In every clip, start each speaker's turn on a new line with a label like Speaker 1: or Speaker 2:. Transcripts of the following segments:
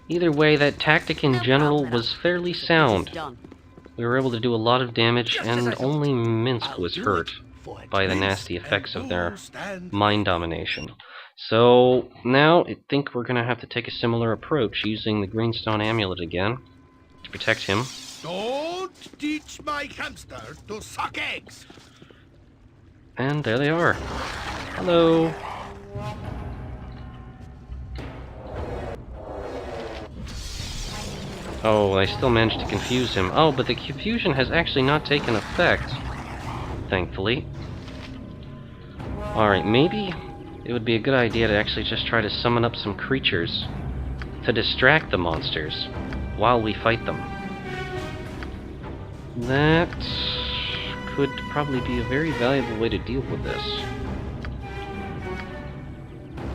Speaker 1: Either way, that tactic in general was fairly sound. We were able to do a lot of damage, and only Minsk was hurt by the nasty effects of their mind domination. So now I think we're going to have to take a similar approach, using the Greenstone Amulet again to protect him.
Speaker 2: Don't teach my hamster to suck eggs!
Speaker 1: And there they are. Hello! Oh, I still managed to confuse him. Oh, but the confusion has actually not taken effect, thankfully. Alright, maybe it would be a good idea to actually just try to summon up some creatures to distract the monsters while we fight them. That could probably be a very valuable way to deal with this.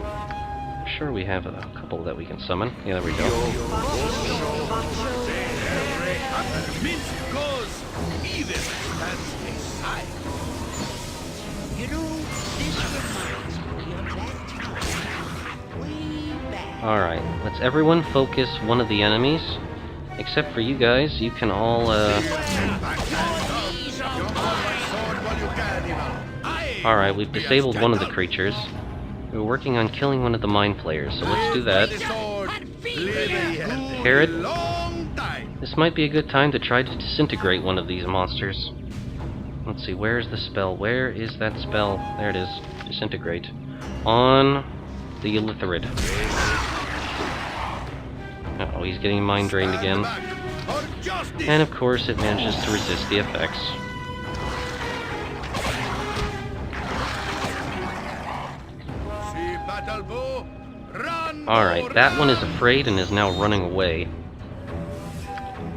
Speaker 1: I'm sure we have a couple that we can summon. Yeah, there we go. Alright, let's everyone focus one of the enemies. Except for you guys, you can all, Alright, we've disabled one of the creatures. We're working on killing one of the mind players, so let's do that. Kered, this might be a good time to try to disintegrate one of these monsters. Let's see, where's the spell? Where is that spell? There it is. Disintegrate. On the Illithrid. Uh-oh, he's getting mind drained again. And of course it manages to resist the effects. Alright, that one is afraid and is now running away.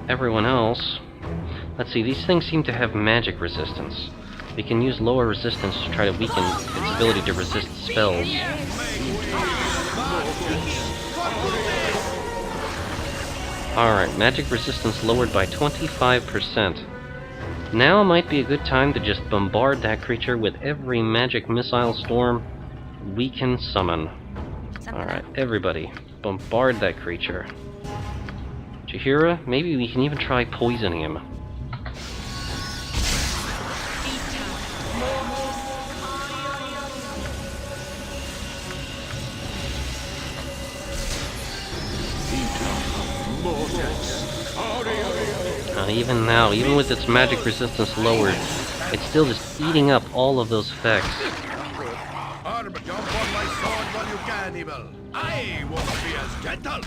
Speaker 1: Everyone else... Let's see, these things seem to have magic resistance. We can use lower resistance to try to weaken its ability to resist spells. Alright, magic resistance lowered by 25%. Now might be a good time to just bombard that creature with every magic missile storm we can summon. Alright, everybody, bombard that creature. Jaheira, maybe we can even try poisoning him. Even now, even with its magic resistance lowered, it's still just eating up all of those effects.
Speaker 2: Jump on my sword while you can, evil. I won't be as gentle.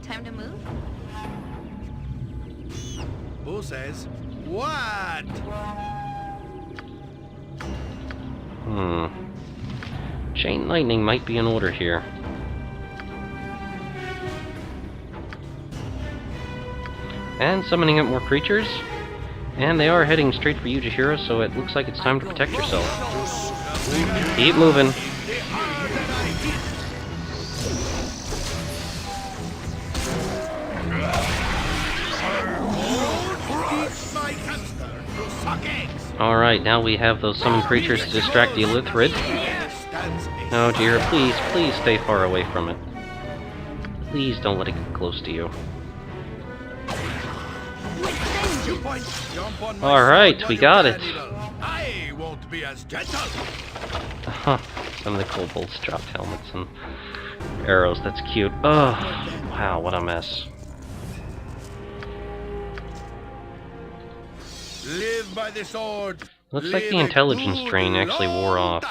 Speaker 3: Time to move?
Speaker 2: Who says what?
Speaker 1: Chain lightning might be in order here. And summoning up more creatures. And they are heading straight for you, Jaheira, so it looks like it's time to protect yourself. Keep moving. Alright, now we have those summoned creatures to distract the Illithrid. No, Jaheira, please stay far away from it. Please don't let it get close to you. Alright, we got it.
Speaker 2: I won't be as gentle.
Speaker 1: Some of the kobolds dropped helmets and arrows, that's cute. Oh, wow, what a mess.
Speaker 2: Live by the sword.
Speaker 1: Looks like the intelligence drain actually wore off.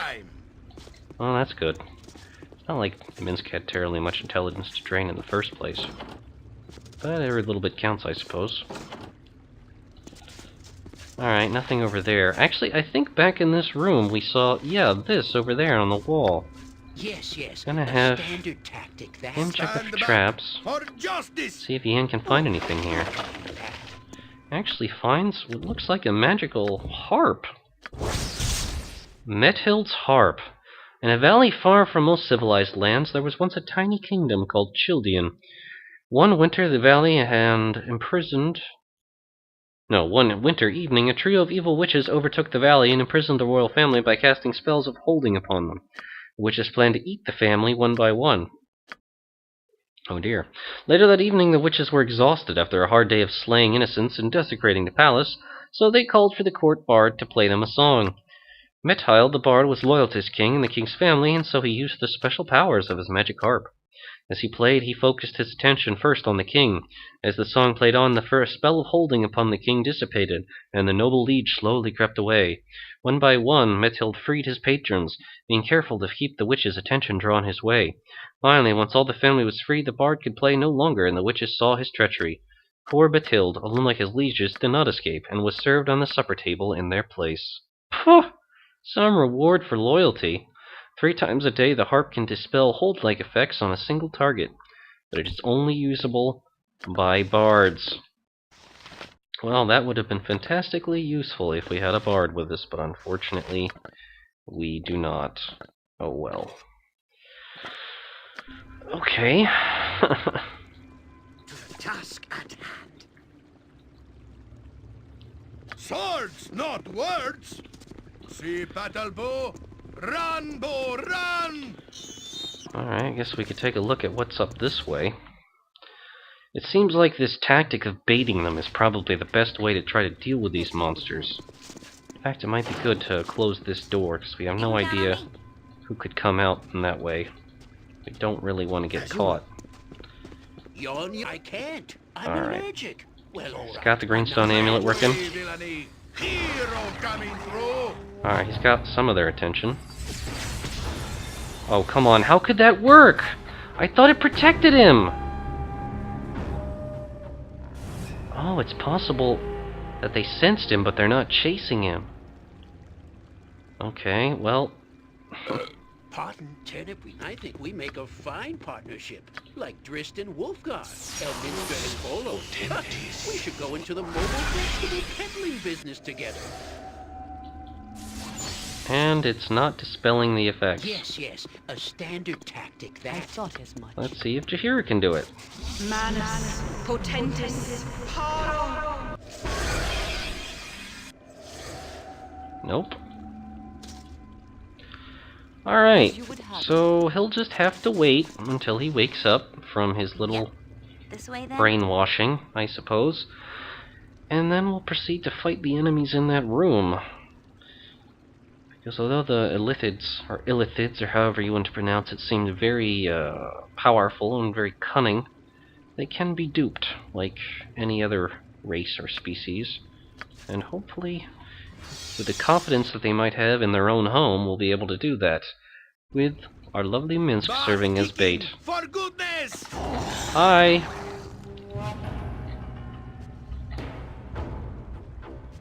Speaker 1: Oh, that's good. It's not like Minsk had terribly much intelligence to drain in the first place. But every little bit counts, I suppose. Alright, nothing over there. Actually, I think back in this room we saw, yeah, this over there on the wall.
Speaker 4: Yes.
Speaker 1: Gonna have
Speaker 4: standard tactic, that.
Speaker 1: him check out for traps. See if Ian can find anything here. Actually finds what looks like a magical harp. Methild's harp. In a valley far from most civilized lands, there was once a tiny kingdom called Childian. One winter, the valley had imprisoned No, one winter evening, a trio of evil witches overtook the valley and imprisoned the royal family by casting spells of holding upon them. The witches planned to eat the family one by one. Oh dear. Later that evening, the witches were exhausted after a hard day of slaying innocents and desecrating the palace, so they called for the court bard to play them a song. Metile, the bard, was loyal to his king and the king's family, and so he used the special powers of his magic harp. As he played, he focused his attention first on the king. As the song played on, the first spell of holding upon the king dissipated, and the noble liege slowly crept away. One by one, Methild freed his patrons, being careful to keep the witches' attention drawn his way. Finally, once all the family was free, the bard could play no longer, and the witches saw his treachery. Poor Methild, unlike his lieges, did not escape, and was served on the supper table in their place. Phew! Some reward for loyalty. 3 times a day, the harp can dispel hold-like effects on a single target, but it is only usable by bards. Well, that would have been fantastically useful if we had a bard with us, but unfortunately, we do not. Oh well. Okay.
Speaker 4: To the task at hand.
Speaker 2: Swords, not words! See battle bow! Run, bow, run!
Speaker 1: Alright, I guess we could take a look at what's up this way. It seems like this tactic of baiting them is probably the best way to try to deal with these monsters. In fact, it might be good to close this door, because we have no idea who could come out in that way. We don't really want to get caught.
Speaker 4: I can't. I'm allergic. Well,
Speaker 1: He's got the greenstone amulet working.
Speaker 2: Hero coming through!
Speaker 1: Alright, he's got some of their attention. Oh, come on, how could that work? I thought it protected him! Oh, it's possible that they sensed him, but they're not chasing him. Okay, well...
Speaker 4: Pardon, Turnip, I think we make a fine partnership. Like Drist and Wolfguard, Elminster and Bolo. We should go into the mobile vegetable peddling business together.
Speaker 1: And it's not dispelling the effects.
Speaker 4: Yes, a standard tactic that.
Speaker 3: I thought as much.
Speaker 1: Let's see if Jaheira can do it.
Speaker 3: Manus, potentis, paro.
Speaker 1: Nope. Alright, so he'll just have to wait until he wakes up from his little
Speaker 3: This way then?
Speaker 1: brainwashing, I suppose. And then we'll proceed to fight the enemies in that room. Because although the Illithids, or however you want to pronounce it, seemed very powerful and very cunning, they can be duped, like any other race or species. And hopefully, with the confidence that they might have in their own home, we'll be able to do that. With our lovely Minsk serving as bait.
Speaker 2: For goodness!
Speaker 1: Hi!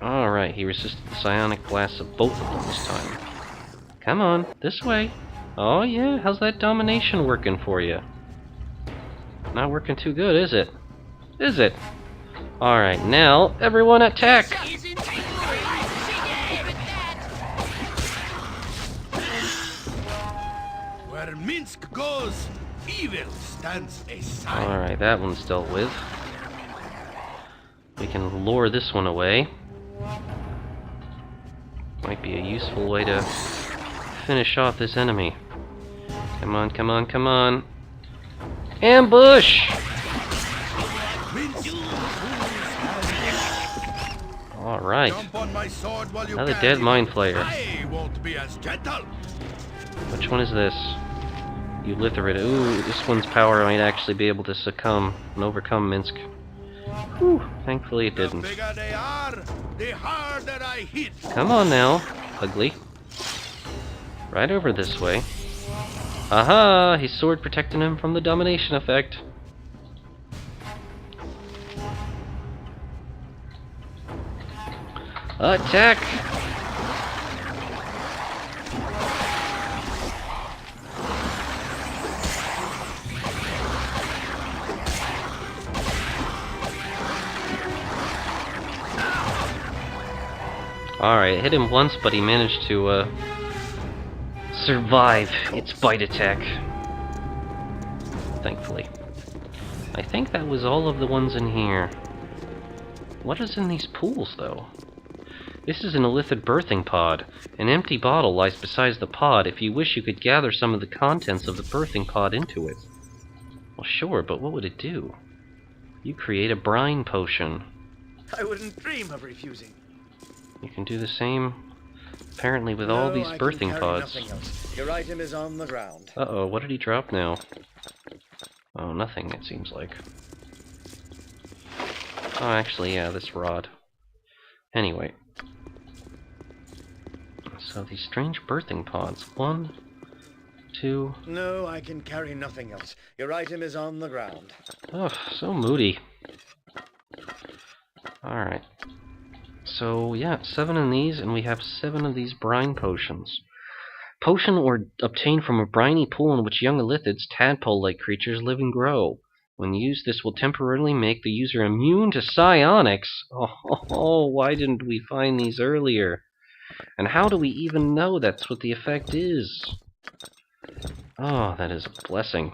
Speaker 1: Alright, he resisted the psionic blasts of both of them this time. Come on, this way. Oh yeah, how's that domination working for you? Not working too good, is it? Is it? Alright, now, everyone attack!
Speaker 2: Where Minsk goes, evil stands aside.
Speaker 1: Alright, that one's dealt with. We can lure this one away. Might be a useful way to finish off this enemy. Come on, come on, come on. Ambush! Alright.
Speaker 2: Jump on my sword while you
Speaker 1: Another
Speaker 2: can.
Speaker 1: dead mind flayer.
Speaker 2: I won't be as gentle.
Speaker 1: Which one is this? Eulitharid. Ooh, this one's power might actually be able to succumb and overcome Minsk. Whew, thankfully it
Speaker 2: The
Speaker 1: didn't.
Speaker 2: bigger they are, the harder I hit.
Speaker 1: Come on now, ugly. Right over this way. Aha! His sword protecting him from the domination effect. Attack! Alright, hit him once, but he managed to survive its bite attack. Thankfully. I think that was all of the ones in here. What is in these pools, though? This is an illithid birthing pod. An empty bottle lies beside the pod. If you wish, you could gather some of the contents of the birthing pod into it. Well, sure, but what would it do? You create a brine potion.
Speaker 5: I wouldn't dream of refusing.
Speaker 1: You can do the same, apparently, with all these birthing pods.
Speaker 5: Nothing else. Your item is on the ground.
Speaker 1: Uh-oh, what did he drop now? Oh, nothing, it seems like. Oh, actually, yeah, this rod. Anyway. So these strange birthing pods. 1, 2...
Speaker 5: No, I can carry nothing else. Your item is on the ground.
Speaker 1: Oh, so moody. Alright. So, yeah, 7 of these, and we have 7 of these brine potions. Potion obtained from a briny pool in which young illithids, tadpole-like creatures, live and grow. When used, this will temporarily make the user immune to psionics. Oh, why didn't we find these earlier? And how do we even know that's what the effect is? Oh, that is a blessing.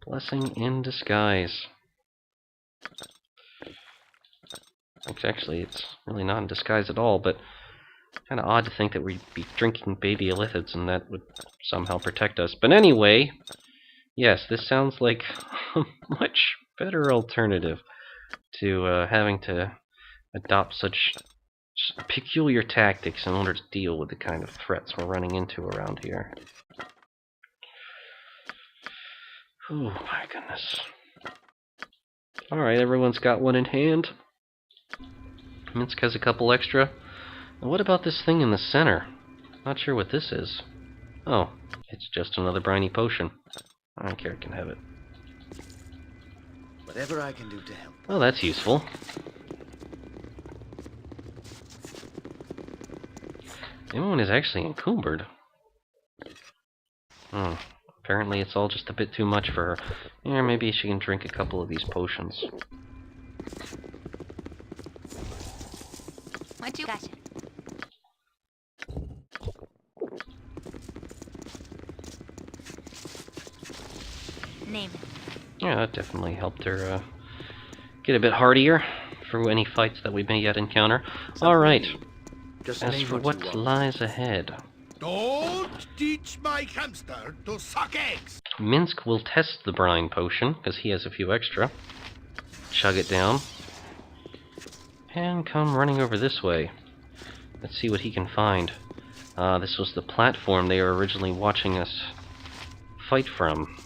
Speaker 1: Blessing in disguise. Actually, it's really not in disguise at all, but kind of odd to think that we'd be drinking baby illithids and that would somehow protect us. But anyway, yes, this sounds like a much better alternative to having to adopt such peculiar tactics in order to deal with the kind of threats we're running into around here. Oh my goodness. Alright, everyone's got one in hand. Minsk has a couple extra. And what about this thing in the center? Not sure what this is. Oh, it's just another briny potion. I don't care, I can have it.
Speaker 5: Whatever I can do to help.
Speaker 1: Well, that's useful. Anyone is actually encumbered. Apparently it's all just a bit too much for her. Yeah, maybe she can drink a couple of these potions.
Speaker 3: What you got? Name it.
Speaker 1: Yeah, that definitely helped her get a bit hardier for any fights that we may yet encounter. Alright. As for what lies ahead...
Speaker 2: Don't teach my hamster to suck eggs!
Speaker 1: Minsk will test the brine potion, because he has a few extra. Chug it down. And come running over this way. Let's see what he can find. This was the platform they were originally watching us fight from.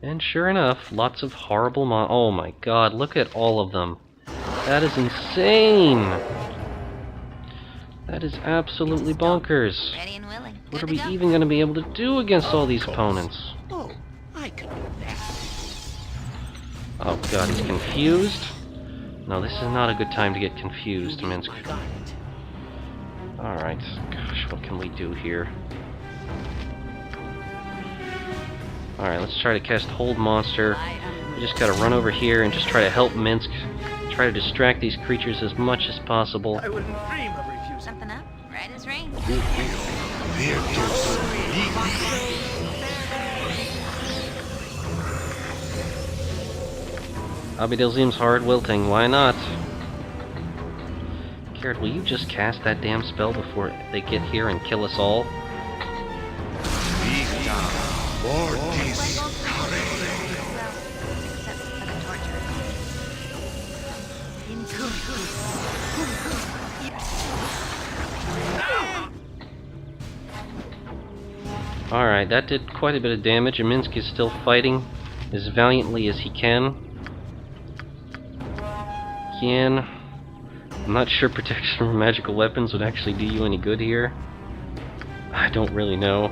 Speaker 1: And sure enough, lots of horrible oh my god, look at all of them. That is insane! That is absolutely bonkers.
Speaker 3: Ready and willing.
Speaker 1: What are we even going to be able to do against all these opponents?
Speaker 4: Oh, I can do that.
Speaker 1: Oh god, he's confused? No, this is not a good time to get confused, Minsk.
Speaker 4: I got it.
Speaker 1: Alright, gosh, what can we do here? Alright, let's try to cast Hold Monster. We just gotta run over here and just try to help Minsk. Try to distract these creatures as much as possible.
Speaker 5: I wouldn't dream of refusing.
Speaker 3: Something up? Right as rain.
Speaker 1: Abidilzim's hard wilting, why not? Kered, will you just cast that damn spell before they get here and kill us all? Alright, that did quite a bit of damage, and Minsk is still fighting as valiantly as he can. Again, I'm not sure protection from magical weapons would actually do you any good here. I don't really know.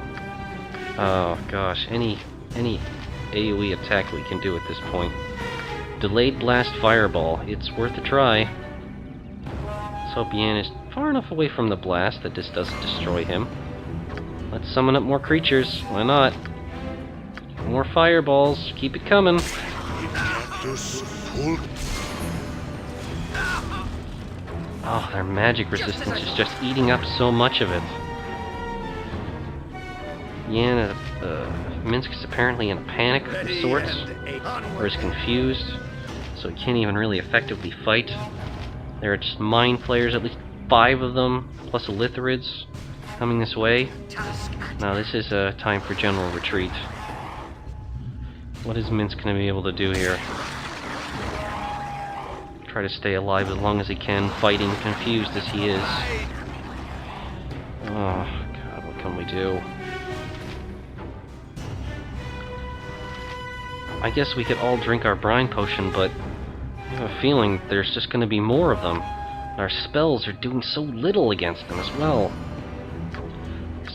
Speaker 1: Oh gosh, any AoE attack we can do at this point. Delayed Blast Fireball, it's worth a try. Let's hope Yan is far enough away from the blast that this doesn't destroy him. Let's summon up more creatures, why not? More fireballs, keep it coming. Oh, their magic resistance is just eating up so much of it. Yan, Minsk is apparently in a panic of sorts, or is confused, so he can't even really effectively fight. There are just mind flayers, at least 5 of them, plus Illithrids, coming this way. Now this is a time for general retreat. What is Minsk going to be able to do here? Try to stay alive as long as he can, fighting, confused as he is. Oh, God, what can we do? I guess we could all drink our brine potion, but I have a feeling there's just going to be more of them. Our spells are doing so little against them as well.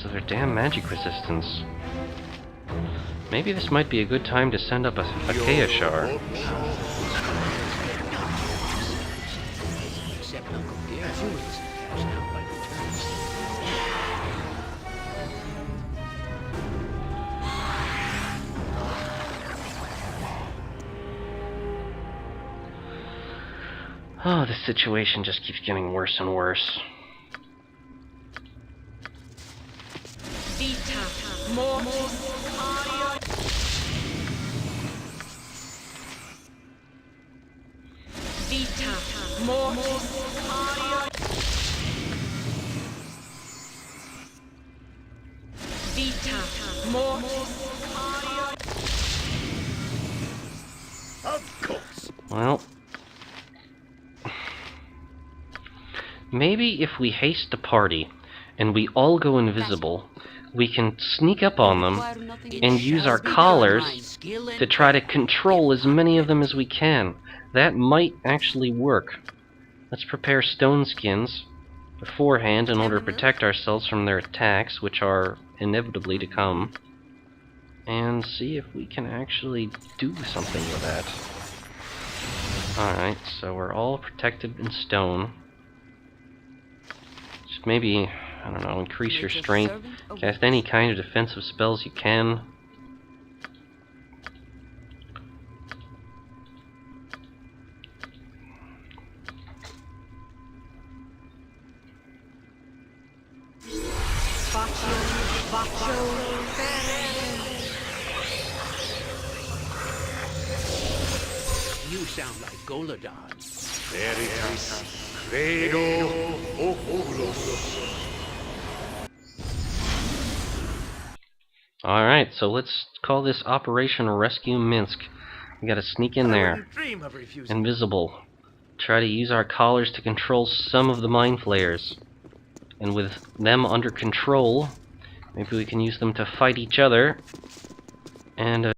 Speaker 1: So their damn magic resistance. Maybe this might be a good time to send up a Keashar. Oh, this situation just keeps getting worse and worse.
Speaker 2: Of course.
Speaker 1: Well, maybe if we haste the party and we all go invisible, we can sneak up on them and use our collars to try to control as many of them as we can. That might actually work. Let's prepare stone skins beforehand in order to protect ourselves from their attacks, which are inevitably to come, and see if we can actually do something with that. Alright, so we're all protected in stone. Just maybe, I don't know, increase your strength, cast any kind of defensive spells you can.
Speaker 4: You sound like Goladon.
Speaker 2: Veritas credo oculos.
Speaker 1: Alright, so let's call this Operation Rescue Minsk. We gotta sneak in there.
Speaker 5: Dream of refusing.
Speaker 1: Invisible. Try to use our collars to control some of the mind flayers. And with them under control, maybe we can use them to fight each other. And